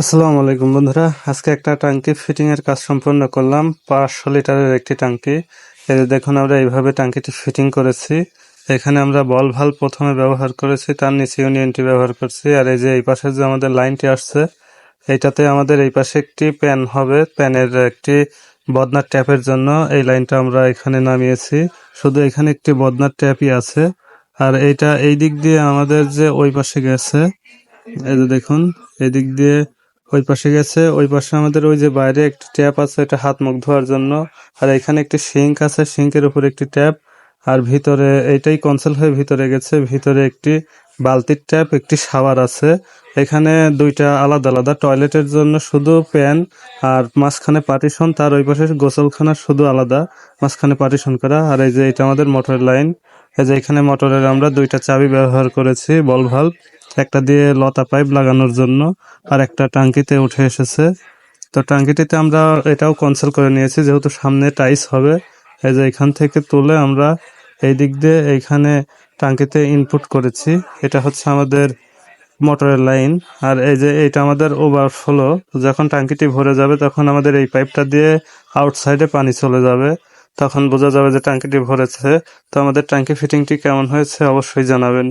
আসসালামু আলাইকুম বন্ধুরা, আজকে একটা টাঙ্কি ফিটিং এর কাজ সম্পন্ন করলাম। 500 লিটারের একটি টাঙ্কি। এই যে দেখুন, আমরা এইভাবে টাঙ্কিটি ফিটিং করেছি। এখানে আমরা বল ভাল্ব প্রথমে ব্যবহার করেছি, তার নিচে ইউনিয়নটি ব্যবহার করছি। আর এই যে এই পাশে যে আমাদের লাইনটি আসছে, এইটাতে আমাদের এই পাশে একটি প্যান হবে, প্যানের একটি বদনার ট্যাপের জন্য এই লাইনটা আমরা এখানে নামিয়েছি। শুধু এখানে একটি বদনার ট্যাপই আছে। আর এইটা এই দিক দিয়ে আমাদের যে ওই পাশে গেছে, এই যে দেখুন, এদিক দিয়ে ওই পাশে গেছে। ওই পাশে আমাদের ওই যে বাইরে একটি ট্যাপ আছে, এটা হাত মুখ ধোয়ার জন্য। আর এখানে একটি সিঙ্ক আছে, সিঙ্কের উপর একটি ট্যাপ। আর ভিতরে এইটাই কনসোল হয়ে ভিতরে গেছে। ভিতরে একটি বালতির ট্যাপ, একটি শাওয়ার আছে। এখানে দুইটা আলাদা আলাদা টয়লেটের জন্য শুধু প্যান, আর মাঝখানে পার্টিশন। তার ওই পাশে গোসলখানা শুধু আলাদা, মাঝখানে পার্টিশন করা। আর এই যে এটা আমাদের মোটরের লাইন। এই যে এখানে মোটরের আমরা দুইটা চাবি ব্যবহার করেছি, বল ভাল্ব, একটা দিয়ে লতা পাইপ লাগানোর জন্য, আর একটা টাঙ্কিতে উঠে এসেছে। তো টাঙ্কিটিতে আমরা এটাও কনসোল করে নিয়েছি, যেহেতু সামনে টাইস হবে। এই যে এখান থেকে তুলে আমরা এই দিক দিয়ে এইখানে টাঙ্কিতে ইনপুট করেছি। এটা হচ্ছে আমাদের মোটরের লাইন। আর এই যে এইটা আমাদের ওভারফ্লো, যখন টাঙ্কিটি ভরে যাবে তখন আমাদের এই পাইপটা দিয়ে আউটসাইডে পানি চলে যাবে, তখন বোঝা যাবে যে টাঙ্কিটি ভরেছে। তো আমাদের টাঙ্কি ফিটিংটি কেমন হয়েছে অবশ্যই জানাবেন।